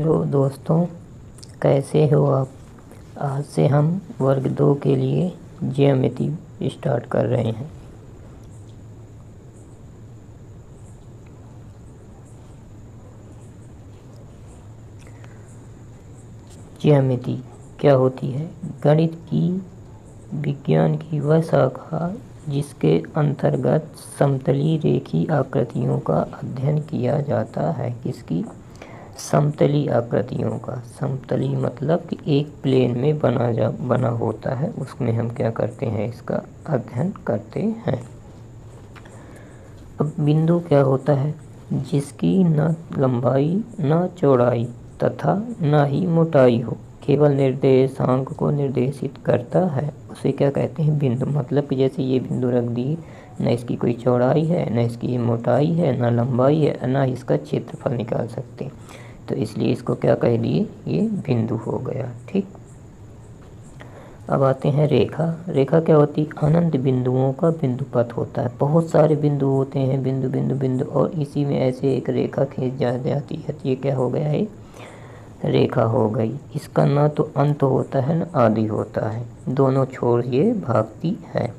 Hello दोस्तों, कैसे हो आप। आज से हम वर्ग 2 के लिए ज्यामिति स्टार्ट कर रहे हैं। ज्यामिति क्या होती है? गणित की विज्ञान की वह शाखा जिसके अंतर्गत समतली रेखीय आकृतियों का अध्ययन किया जाता है। किसकी? समतली आकृतियों का। समतली मतलब कि एक प्लेन में बना होता है, उसमें हम क्या करते हैं, इसका अध्ययन करते हैं। अब बिंदु क्या होता है? जिसकी न लंबाई न चौड़ाई तथा न ही मोटाई हो, केवल निर्देशांक को निर्देशित करता है, उसे क्या कहते हैं? बिंदु। मतलब कि जैसे ये बिंदु रख दी, न इसकी कोई चौड़ाई है, न इसकी मोटाई है, न लंबाई है, न इसका क्षेत्रफल निकाल सकते, तो इसलिए इसको क्या कह दिए? ये बिंदु हो गया। ठीक। अब आते हैं रेखा। रेखा क्या होती? अनंत बिंदुओं का बिंदुपथ होता है। बहुत सारे बिंदु होते हैं, बिंदु बिंदु बिंदु, और इसी में ऐसे एक रेखा खींच जाती है, तो ये क्या हो गया है? रेखा हो गई। इसका ना तो अंत होता है, ना आदि होता है, दोनों छोर ये भागती है।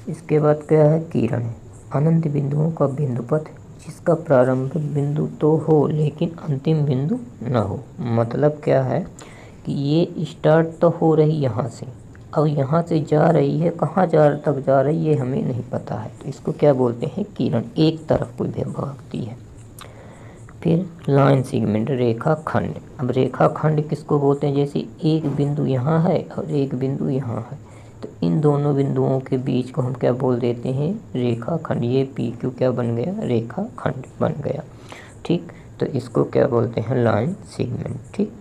इसके बाद क्या है? किरण। अनंत बिंदुओं का बिंदुपथ जिसका प्रारंभिक बिंदु तो हो लेकिन अंतिम बिंदु न हो। मतलब क्या है कि ये स्टार्ट तो हो रही यहाँ से, अब यहाँ से जा रही है, कहाँ तक जा रही है ये हमें नहीं पता है, तो इसको क्या बोलते हैं? किरण। एक तरफ कोई भागती है। फिर लाइन सेगमेंट, रेखा खंड। अब रेखा खंड किसको बोलते हैं? जैसे एक बिंदु यहाँ है और एक बिंदु यहाँ है, तो इन दोनों बिंदुओं के बीच को हम क्या बोल देते हैं? रेखा खंड। ये पी क्यू क्या बन गया? रेखा खंड बन गया। ठीक। तो इसको क्या बोलते हैं? Line segment. ठीक।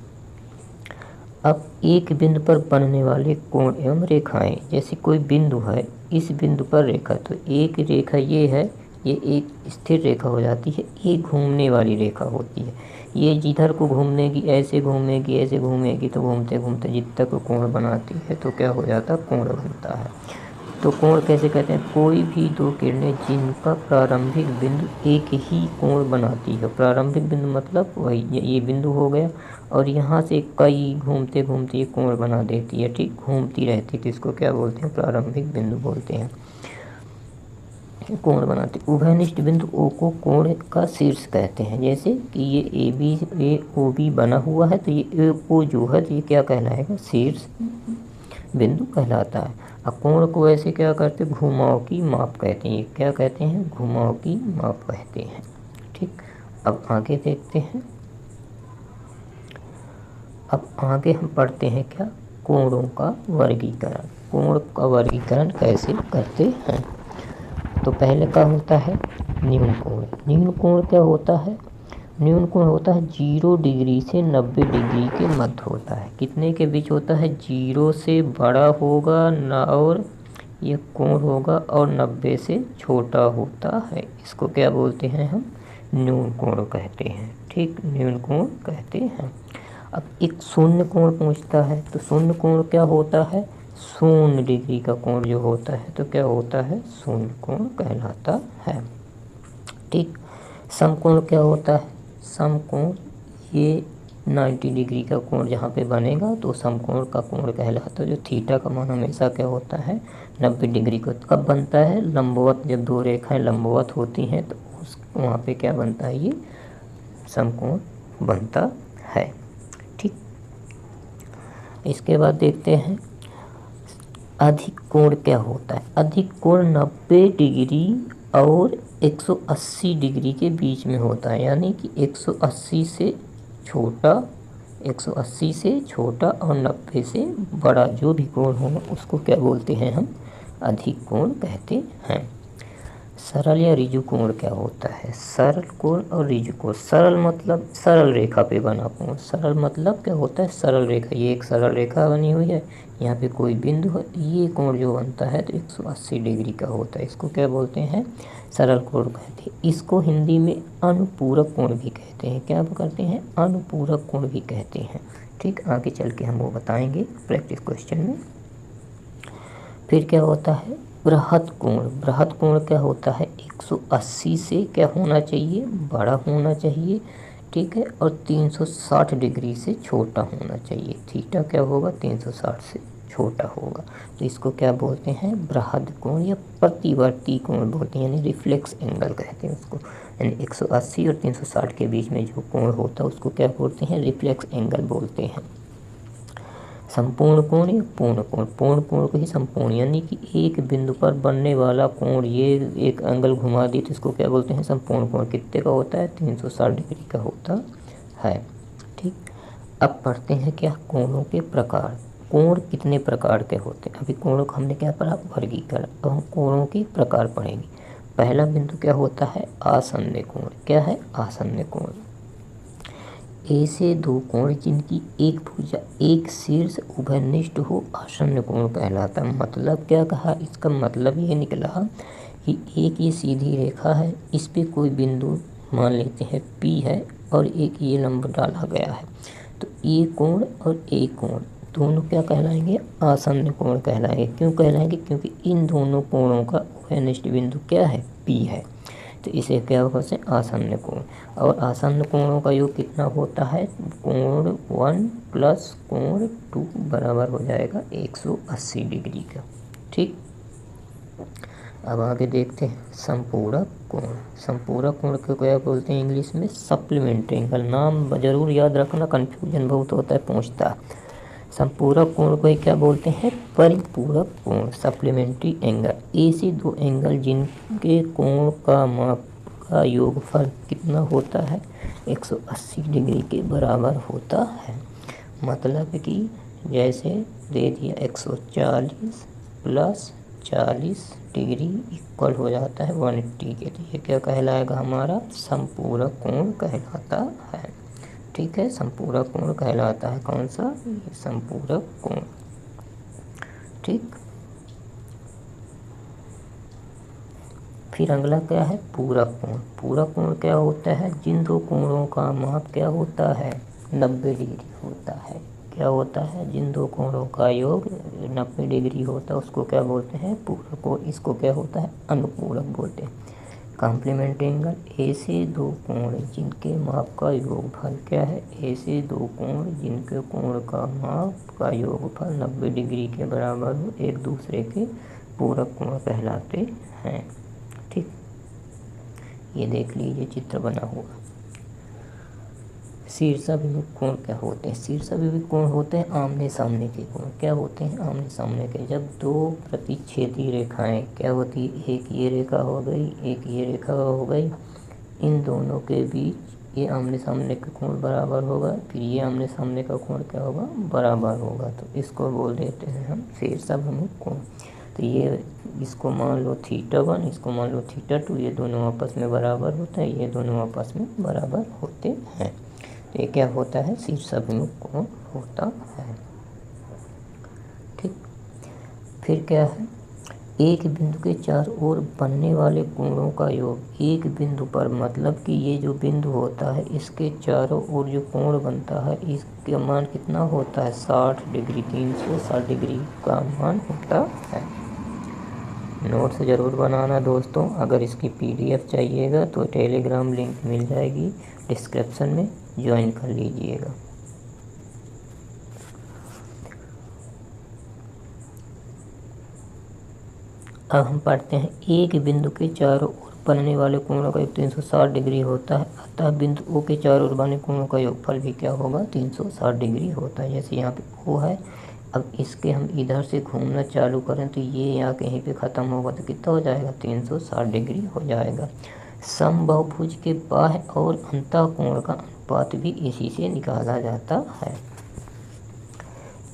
अब एक बिंदु पर बनने वाले कोण एवं रेखाएं। जैसे कोई बिंदु है, इस बिंदु पर रेखा, तो एक रेखा ये है, ये एक स्थिर रेखा हो जाती है, एक घूमने वाली रेखा होती है। ये जिधर को घूमनेगी, ऐसे घूमेगी, ऐसे घूमेगी, तो घूमते घूमते जित तक कोण बनाती है, तो क्या हो जाता? कोण बनता है। तो कोण कैसे कहते हैं? कोई भी दो किरणें जिनका प्रारंभिक बिंदु एक ही कोण बनाती है। प्रारंभिक बिंदु मतलब वही ये बिंदु हो गया, और यहाँ से कई घूमते घूमते ये कोण बना देती है। ठीक। घूमती रहती है, तो इसको क्या बोलते हैं? प्रारंभिक बिंदु बोलते हैं। कोण बनाते। उभयनिष्ठ बिंदु ओ को कोण का शीर्ष कहते हैं। जैसे कि ये ए ओ बी बना हुआ है, तो ये ए ओ जो है, तो ये क्या कहलाएगा? शीर्ष बिंदु कहलाता है। अब कोण को ऐसे क्या करते? घुमाव की माप कहते हैं। ये क्या कहते हैं? घुमाव की माप कहते हैं। ठीक। अब आगे देखते हैं। अब आगे हम पढ़ते हैं क्या? कोणों का वर्गीकरण। कोण का वर्गीकरण कैसे करते हैं? तो पहले क्या होता है? न्यून कोण। न्यून कोण क्या होता है? न्यून कोण होता है 0 डिग्री से 90 डिग्री के मध्य होता है। कितने के बीच होता है? 0 से बड़ा होगा ना, और ये कोण होगा, और 90 से छोटा होता है। इसको क्या बोलते हैं हम? न्यून कोण कहते हैं। ठीक। न्यून कोण कहते हैं। अब एक शून्य कोण पूछता है, तो शून्य कोण क्या होता है? 0 डिग्री का कोण जो होता है, तो क्या होता है? शून्य कोण कहलाता है। ठीक। समकोण क्या होता है? समकोण ये 90 डिग्री का कोण जहाँ पे बनेगा, तो समकोण का कोण कहलाता है। जो थीटा का मान हमेशा क्या होता है? 90 डिग्री को। कब बनता है? लंबवत। जब दो रेखाएं लंबवत होती हैं, तो उस वहाँ पे क्या बनता है? ये समकोण बनता है। ठीक। इसके बाद देखते हैं अधिक कोण क्या होता है? अधिक कोण 90 डिग्री और 180 डिग्री के बीच में होता है। यानी कि 180 से छोटा, 180 से छोटा और 90 से बड़ा जो भी कोण हो, उसको क्या बोलते हैं हम? अधिक कोण कहते हैं। सरल या ऋजु कोण क्या होता है? सरल कोण और ऋजु कोण। सरल मतलब सरल रेखा पे बना कोण। सरल मतलब क्या होता है? सरल रेखा। ये एक सरल रेखा बनी हुई है, यहाँ पे कोई बिंदु है, ये कोण जो बनता है तो 180 डिग्री का होता है। इसको क्या बोलते हैं? सरल कोण कहते हैं। इसको हिंदी में अनुपूरक कोण भी कहते हैं। क्या करते हैं? अनुपूरक कोण भी कहते हैं। ठीक। आगे चल के हम वो बताएंगे प्रैक्टिस क्वेश्चन में। फिर क्या होता है? बृहद कोण। बृहद कोण क्या होता है? 180 से क्या होना चाहिए? बड़ा होना चाहिए। ठीक है, और 360 डिग्री से छोटा होना चाहिए। थीटा क्या होगा, 360 से छोटा होगा। तो इसको क्या बोलते हैं, बृहद कोण या प्रतिवर्ती कोण बोलते हैं, यानी रिफ्लेक्स एंगल कहते हैं उसको। यानी 180 और 360 के बीच में जो कोण होता है उसको क्या बोलते हैं, रिफ्लेक्स एंगल बोलते हैं। संपूर्ण कोण या पूर्ण कोण, पूर्ण कोण को ही संपूर्ण, यानी कि एक बिंदु पर बनने वाला कोण, ये एक एंगल घुमा दी तो इसको क्या बोलते हैं, संपूर्ण कोण। कितने का होता है, 360 डिग्री का होता है। ठीक, अब पढ़ते हैं क्या, कोणों के प्रकार। कोण कितने प्रकार के होते हैं। अभी कोणों का हमने क्या पढ़ा, वर्गीकरण। तो हम कोणों के प्रकार पढ़ेंगे। पहला बिंदु क्या होता है, आसन्न कोण। क्या है, आसन्न कोण। ऐसे दो कोण जिनकी एक भुजा एक शीर्ष उभयनिष्ठ हो आसन्न कोण कहलाता है। मतलब क्या कहा, इसका मतलब ये निकला कि एक ये सीधी रेखा है, इस पे कोई बिंदु मान लेते हैं P है, और एक ये लंब डाला गया है, तो ये कोण और एक कोण दोनों क्या कहलाएंगे, आसन्न कोण कहलाएंगे। क्यों कहलाएंगे, क्योंकि इन दोनों कोणों का उभयनिष्ठ बिंदु क्या है, P है, तो इसे क्या होगा से आसन्न कोण। और आसन्न कोणों का योग कितना होता है, कोण 1 प्लस कोण 2 बराबर हो जाएगा 180 डिग्री का। ठीक, अब आगे देखते हैं संपूरक कोण। संपूरक कोण को क्या बोलते हैं इंग्लिश में, सप्लीमेंट्री एंगल। नाम जरूर याद रखना, कन्फ्यूजन बहुत होता है, पूछता है। संपूरक कोण को क्या बोलते हैं, परिपूरक कोण, सप्लीमेंट्री एंगल। ऐसे दो एंगल जिनके कोण का माप का योगफल कितना होता है, 180 डिग्री के बराबर होता है। मतलब कि जैसे दे दिया 140 प्लस 40 डिग्री इक्वल हो जाता है 180 के, तो ये क्या कहलाएगा, हमारा संपूरक कोण कहलाता है। ठीक है, संपूरक कोण कहलाता है, कौन सा, ये संपूरक कोण। ठीक, फिर अगला क्या है, पूरक कोण। पूरक कोण क्या होता है, जिन दो कोणों का माप क्या होता है, 90 डिग्री होता है। क्या होता है, जिन दो कोणों का योग 90 डिग्री होता है उसको क्या बोलते हैं, पूरक कोण। इसको क्या होता है, अनुपूरक बोलते हैं। कॉम्प्लीमेंट्री एंगल, ऐसे दो कोण जिनके माप का योगफल क्या है, ऐसे दो कोण जिनके कोण का माप का योगफल 90 डिग्री के बराबर हो, एक दूसरे के पूरक कोण कहलाते हैं। ठीक, ये देख लीजिए चित्र बना हुआ। शीर्षाभिमुख कोण क्या होते हैं, शीर्षाभिमुख कोण होते हैं आमने सामने के कोण। क्या होते हैं, आमने सामने के। जब दो प्रतिच्छेदी रेखाएं क्या होती है, एक ये रेखा हो गई, एक ये रेखा हो गई, इन दोनों के बीच ये आमने सामने का कोण बराबर होगा, फिर ये आमने सामने का कोण क्या होगा, बराबर होगा, तो इसको बोल देते हैं हम शीर्षाभिमुख कोण। तो ये इसको मान लो θ1, इसको मान लो θ2, ये दोनों आपस में बराबर होता है, ये दोनों आपस में बराबर होते हैं। तो ये क्या होता है, शीर्षाभिमुख कोण होता है। ठीक, फिर क्या है, एक बिंदु के चारों ओर बनने वाले कोणों का योग। एक बिंदु पर, मतलब कि ये जो बिंदु होता है इसके चारों ओर जो कोण बनता है इसका मान कितना होता है, 60 डिग्री, 360 डिग्री का मान होता है। नोट्स ज़रूर बनाना दोस्तों। अगर इसकी PDF चाहिएगा तो टेलीग्राम लिंक मिल जाएगी डिस्क्रिप्शन में, ज्वाइन कर लीजिएगा। अब हम पढ़ते हैं, एक बिंदु के चारों ओर बनने वाले कोणों का योग 360 डिग्री होता है, अतः बिंदु O के चारों ओर बने कोणों का योगफल भी क्या होगा, 360 डिग्री होता है। जैसे यहाँ पे O है, अब इसके हम इधर से घूमना चालू करें तो ये यहाँ कहीं पे ख़त्म होगा, तो कितना हो जाएगा, 360 डिग्री हो जाएगा। समबाहुभुज के बाह्य और अंतः कोण का अनुपात भी इसी से निकाला जाता है।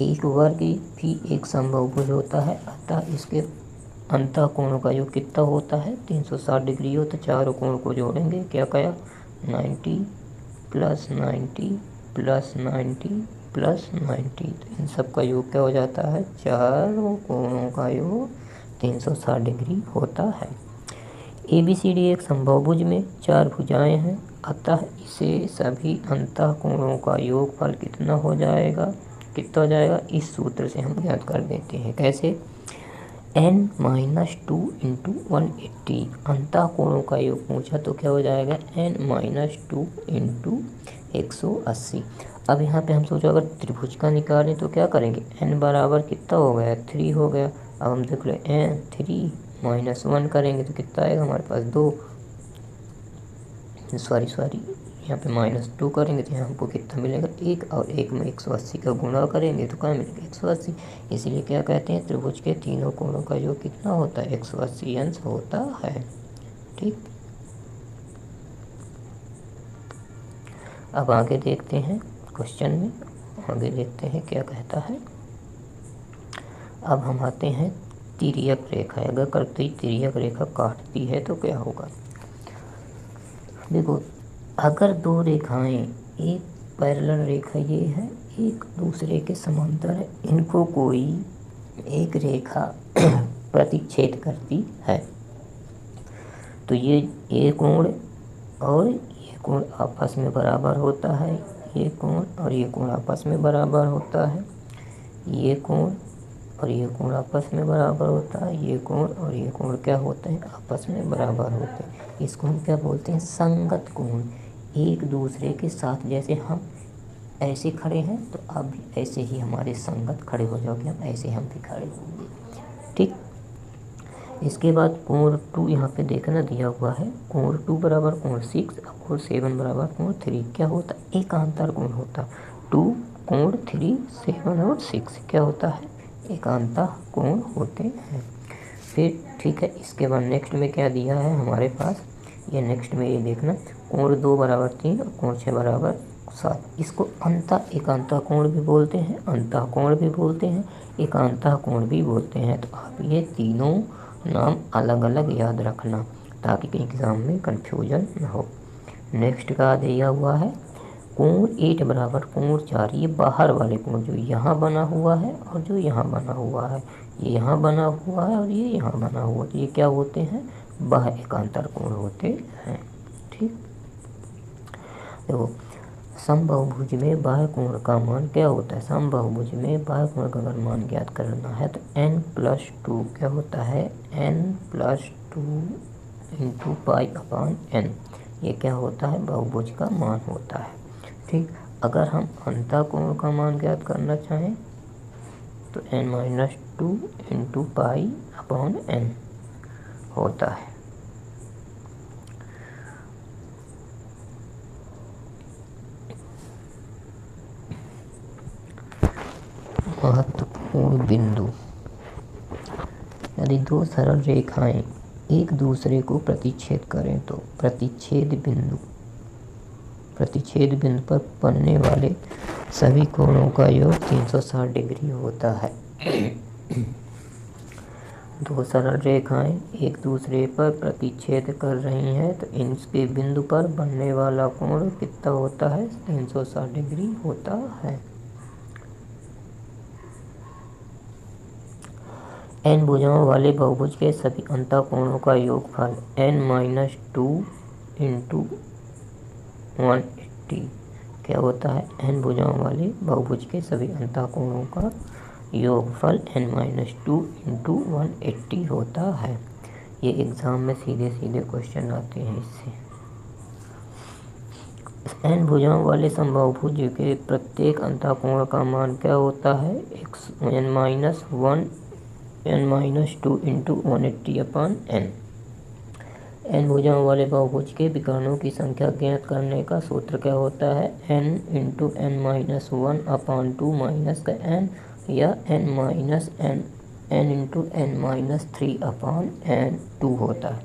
एक वर्ग भी एक समबाहुभुज होता है, अतः इसके अंतः कोणों का योग कितना होता है, 360 डिग्री हो, तो चारों कोण को जोड़ेंगे, क्या कहा, 90 प्लस 90 प्लस 90 प्लस 90, तो इन सब का योग क्या हो जाता है, चारों कोणों का योग 360 डिग्री होता है। ABCD एक समबाहुभुज में 4 भुजाएं हैं, अतः इसे सभी अंतः कोणों का योगफल कितना हो जाएगा, कितना हो जाएगा, इस सूत्र से हम ज्ञात कर देते हैं। कैसे, n-2 इंटू 180 अंतः कोणों का योग पूछा तो क्या हो जाएगा n-2 इंटू 180। अब यहाँ पे हम सोचो अगर त्रिभुज का निकालें तो क्या करेंगे, n बराबर कितना हो गया 3 हो गया। अब हम देख रहे हैं 3 माइनस 1 करेंगे तो कितना आएगा हमारे पास 2, सॉरी यहाँ पे -2 करेंगे तो यहाँ हमको कितना मिलेगा 1, और 1 में 180 का गुणा करेंगे तो क्या मिलेगा 180। इसलिए क्या कहते हैं त्रिभुज के तीनों कोणों का योग कितना होता है 180 अंश होता है। ठीक, अब आगे देखते हैं क्वेश्चन में, आगे देखते हैं क्या कहता है। अब हम आते हैं तिर्यक रेखा, अगर करती तिर्यक रेखा काटती है तो क्या होगा। देखो अगर दो रेखाएं, एक पैरेलल रेखा ये है, एक दूसरे के समांतर है, इनको कोई एक रेखा प्रतिच्छेद करती है तो ये कोण और ये कोण आपस में बराबर होता है, ये कोण और ये कोण आपस में बराबर होता है, ये कोण और ये कोण आपस में बराबर होता है, ये कोण और ये कोण क्या होते हैं आपस में बराबर होते हैं। इसको हम क्या बोलते हैं संगत कोण। एक दूसरे के साथ, जैसे हम ऐसे खड़े हैं तो आप भी ऐसे ही हमारे संगत खड़े हो जाओगे, हम ऐसे हम भी खड़े होंगे। ठीक, इसके बाद कोण 2 यहाँ पे देखना दिया हुआ है, कोण 2 बराबर कोण 6 और कोण 7 बराबर कोण 3 क्या होता है एकांतर कोण होता है। 2 कोण 3 7 और 6 क्या होता है एकांतर कोण होते हैं। फिर ठीक है, इसके बाद नेक्स्ट में क्या दिया है हमारे पास, ये नेक्स्ट में ये देखना, कोण 2 बराबर 3 और कोण 6 बराबर 7, इसको अंतः एकांतर कोण भी बोलते हैं, अंतः कोण भी बोलते हैं, एकांतर कोण भी बोलते हैं। तो आप ये तीनों नाम अलग अलग याद रखना ताकि कहीं एग्जाम में कंफ्यूजन न हो। नेक्स्ट का दिया हुआ है कोण 8 बराबर कोण 4, ये बाहर वाले कोण जो यहाँ बना हुआ है और जो यहाँ बना हुआ है, ये यहाँ बना हुआ है और ये यहाँ बना हुआ है, तो ये क्या होते हैं बाह्य एकांतर कोण होते हैं। ठीक, देखो समबाहुभुज में बाह्य कोण का मान क्या होता है, समबाहुभुज में बाह्य कोण का अगर मान ज्ञात करना है तो n+2 क्या होता है n+2 इंटू π/n, ये क्या होता है बहुभुज का मान होता है। ठीक, अगर हम अंतः कोण का मान ज्ञात करना चाहें तो n-2 इंटू π/n होता है। महत्वपूर्ण बिंदु, यदि दो सरल रेखाएं एक दूसरे को प्रतिच्छेद करें तो प्रतिच्छेद बिंदु पर बनने वाले सभी कोणों का योग 360 डिग्री होता है। दो सरल रेखाएं एक दूसरे पर प्रतिच्छेद कर रही हैं तो इनके बिंदु पर बनने वाला कोण कितना होता है 360 डिग्री होता है। n भुजाओं वाले बहुभुज के सभी अंतः कोणों का योगफल n-2 इंटू 180 क्या होता है n भुजाओं वाले बहुभुज के सभी अंतः कोणों का योगफल n-2 इंटू 180 होता है। ये एग्जाम में सीधे सीधे क्वेश्चन आते हैं इससे। n भुजाओं वाले समबाहुभुज के प्रत्येक अंतः कोण का मान क्या होता है n-2 इंटू 180/n। n भुजाओं वाले बहुभुज के विकर्णों की संख्या ज्ञात करने का सूत्र क्या होता है n इंटू n-1/2 माइनस का n या n इंटू n-3/n2 होता है।